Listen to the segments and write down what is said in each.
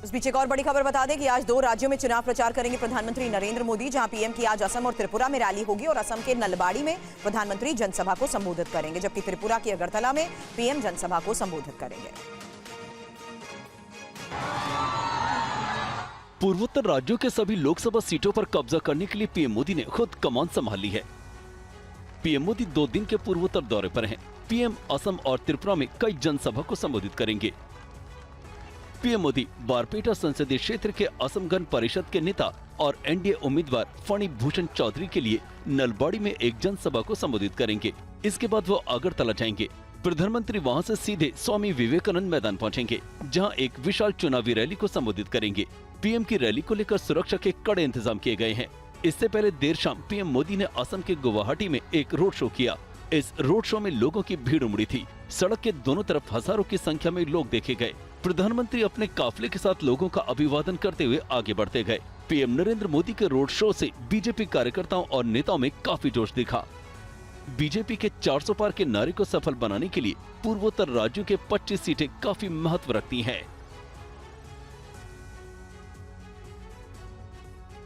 इस बीच एक और बड़ी खबर बता दें कि आज 2 राज्यों में चुनाव प्रचार करेंगे प्रधानमंत्री नरेंद्र मोदी, जहां पीएम की आज असम और त्रिपुरा में रैली होगी और असम के नलबाड़ी में प्रधानमंत्री जनसभा को संबोधित करेंगे, जबकि त्रिपुरा की अगरतला में पीएम जनसभा को संबोधित करेंगे। पूर्वोत्तर राज्यों के सभी लोकसभा सीटों पर कब्जा करने के लिए पीएम मोदी ने खुद कमान संभाली है। पीएम मोदी 2 दिन के पूर्वोत्तर दौरे पर हैं। पीएम असम और त्रिपुरा में कई जनसभा को संबोधित करेंगे। पीएम मोदी बारपेटा संसदीय क्षेत्र के असम गण परिषद के नेता और एनडीए उम्मीदवार फणी भूषण चौधरी के लिए नलबाड़ी में एक जनसभा को संबोधित करेंगे। इसके बाद वो अगरतला जाएंगे। प्रधानमंत्री वहां से सीधे स्वामी विवेकानंद मैदान पहुंचेंगे, जहां एक विशाल चुनावी रैली को संबोधित करेंगे। पीएम की रैली को लेकर सुरक्षा के कड़े इंतजाम किए गए हैं। इससे पहले देर शाम पीएम मोदी ने असम के गुवाहाटी में एक रोड शो किया। इस रोड शो में लोगों की भीड़ उमड़ी थी। सड़क के दोनों तरफ हजारों की संख्या में लोग देखे गए। प्रधानमंत्री अपने काफिले के साथ लोगों का अभिवादन करते हुए आगे बढ़ते गए। पीएम नरेंद्र मोदी के रोड शो से बीजेपी कार्यकर्ताओं और नेताओं में काफी जोश दिखा। बीजेपी के 400 पार के नारे को सफल बनाने के लिए पूर्वोत्तर राज्यों के 25 सीटें काफी महत्व रखती हैं।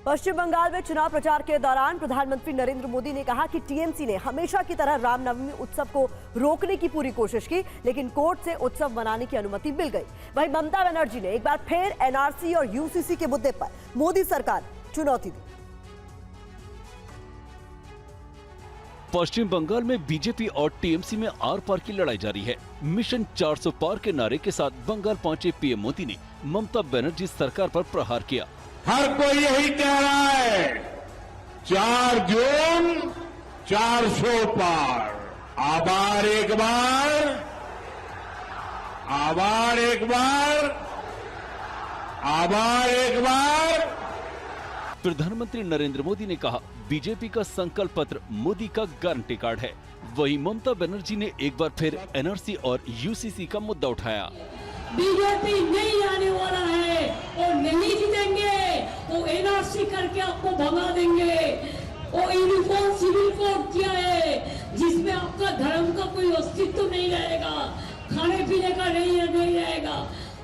पश्चिम बंगाल में चुनाव प्रचार के दौरान प्रधानमंत्री नरेंद्र मोदी ने कहा कि टीएमसी ने हमेशा की तरह रामनवमी उत्सव को रोकने की पूरी कोशिश की, लेकिन कोर्ट से उत्सव मनाने की अनुमति मिल गई। वहीं ममता बनर्जी ने एक बार फिर एनआरसी और यूसीसी के मुद्दे पर मोदी सरकार चुनौती दी। पश्चिम बंगाल में बीजेपी और टीएमसी में आर पार की लड़ाई जारी है। मिशन 400 पार के नारे के साथ बंगाल पहुंचे पीएम मोदी ने ममता बनर्जी सरकार पर प्रहार किया। हर कोई यही कह रहा है 4 जून 400 पार। आभार एक बार, आभार एक बार, आभार एक बार। प्रधानमंत्री नरेंद्र मोदी ने कहा बीजेपी का संकल्प पत्र मोदी का गारंटी कार्ड है। वहीं ममता बनर्जी ने एक बार फिर एनआरसी और यूसीसी का मुद्दा उठाया। बीजेपी नहीं आने वाला है और नहीं जीतेंगे, वो एनआरसी करके आपको भगा देंगे। वो यूनिफॉर्म सिविल कोड किया है जिसमें आपका धर्म का कोई अस्तित्व नहीं रहेगा, खाने पीने का नहीं रहेगा,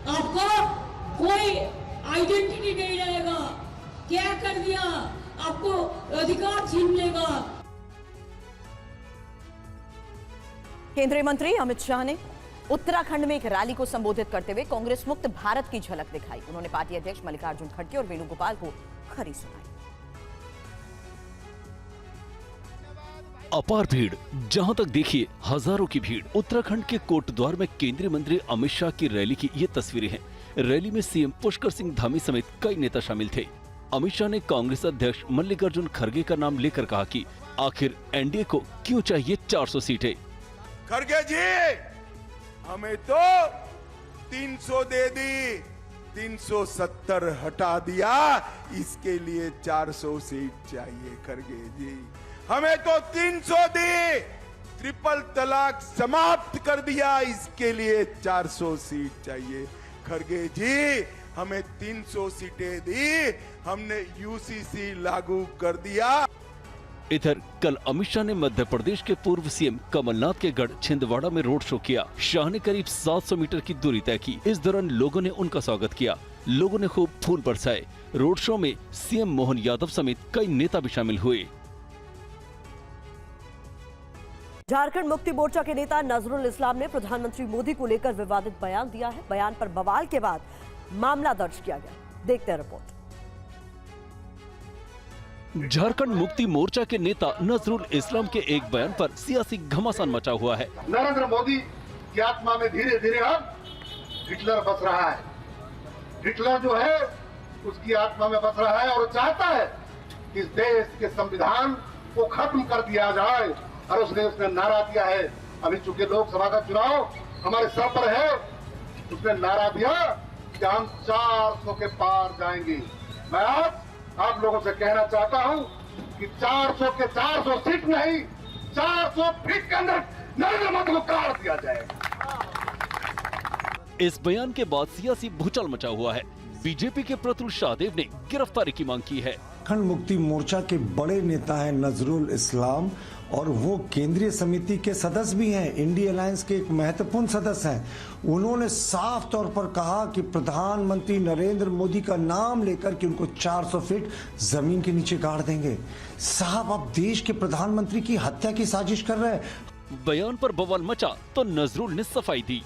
आपका कोई आइडेंटिटी नहीं रहेगा। क्या कर दिया, आपको अधिकार छीन लेगा। केंद्रीय मंत्री अमित शाह ने उत्तराखंड में एक रैली को संबोधित करते हुए कांग्रेस मुक्त भारत की झलक दिखाई। उन्होंने पार्टी अध्यक्ष मल्लिकार्जुन खड़गे और वेणुगोपाल को खरी सुनाई। अपार भीड़, जहां तक देखिए हजारों की भीड़। उत्तराखंड के कोटद्वार में केंद्रीय मंत्री अमित शाह की रैली की ये तस्वीरें हैं। रैली में सीएम पुष्कर सिंह धामी समेत कई नेता शामिल थे। अमित शाह ने कांग्रेस अध्यक्ष मल्लिकार्जुन खड़गे का नाम लेकर कहा कि आखिर एनडीए को क्यों चाहिए 400 सीटें। खड़गे जी, हमें तो 300 दे दी, 370 हटा दिया, इसके लिए 400 सीट चाहिए। खड़गे जी, हमें तो 300 दी, ट्रिपल तलाक समाप्त कर दिया, इसके लिए 400 सीट चाहिए। खड़गे जी, हमें 300 सीटें दी, हमने यूसीसी लागू कर दिया। इधर कल अमित शाह ने मध्य प्रदेश के पूर्व सीएम कमलनाथ के गढ़ छिंदवाड़ा में रोड शो किया। शाह ने करीब 700 मीटर की दूरी तय की। इस दौरान लोगों ने उनका स्वागत किया। लोगों ने खूब फूल बरसाए। रोड शो में सीएम मोहन यादव समेत कई नेता भी शामिल हुए। झारखंड मुक्ति मोर्चा के नेता नजरुल इस्लाम ने प्रधानमंत्री मोदी को लेकर विवादित बयान दिया है। बयान पर बवाल के बाद मामला दर्ज किया गया। देखते हैं रिपोर्ट। झारखंड मुक्ति मोर्चा के नेता नजरुल इस्लाम के एक बयान पर सियासी घमासान मचा हुआ है। नरेंद्र मोदी की आत्मा में धीरे धीरे अब हिटलर बस रहा है। हिटलर जो है उसकी आत्मा में बस रहा है और चाहता है कि इस देश के संविधान को खत्म कर दिया जाए। और उसने नारा दिया है, अभी चूंकि लोकसभा का चुनाव हमारे सर पर है, उसने नारा दिया कि हम 400 के पार जाएंगे। मैं आज आप लोगों से कहना चाहता हूं कि 400 के 400 सीट नहीं, 400 फीट के अंदर नरेंद्र मोदी को काट दिया जाएगा। इस बयान के बाद सियासी भूचाल मचा हुआ है। बीजेपी के प्रतुल शाहदेव ने गिरफ्तारी की मांग की है। झारखंड मुक्ति मोर्चा के बड़े नेता हैं नजरुल इस्लाम, और वो केंद्रीय समिति के सदस्य भी हैं, इंडी अलायंस के एक महत्वपूर्ण सदस्य हैं। उन्होंने साफ तौर पर कहा कि प्रधानमंत्री नरेंद्र मोदी का नाम लेकर कि उनको 400 फीट जमीन के नीचे गाड़ देंगे। साहब, आप देश के प्रधानमंत्री की हत्या की साजिश कर रहे हैं। बयान पर बवाल मचा तो नजरुल ने सफाई दी।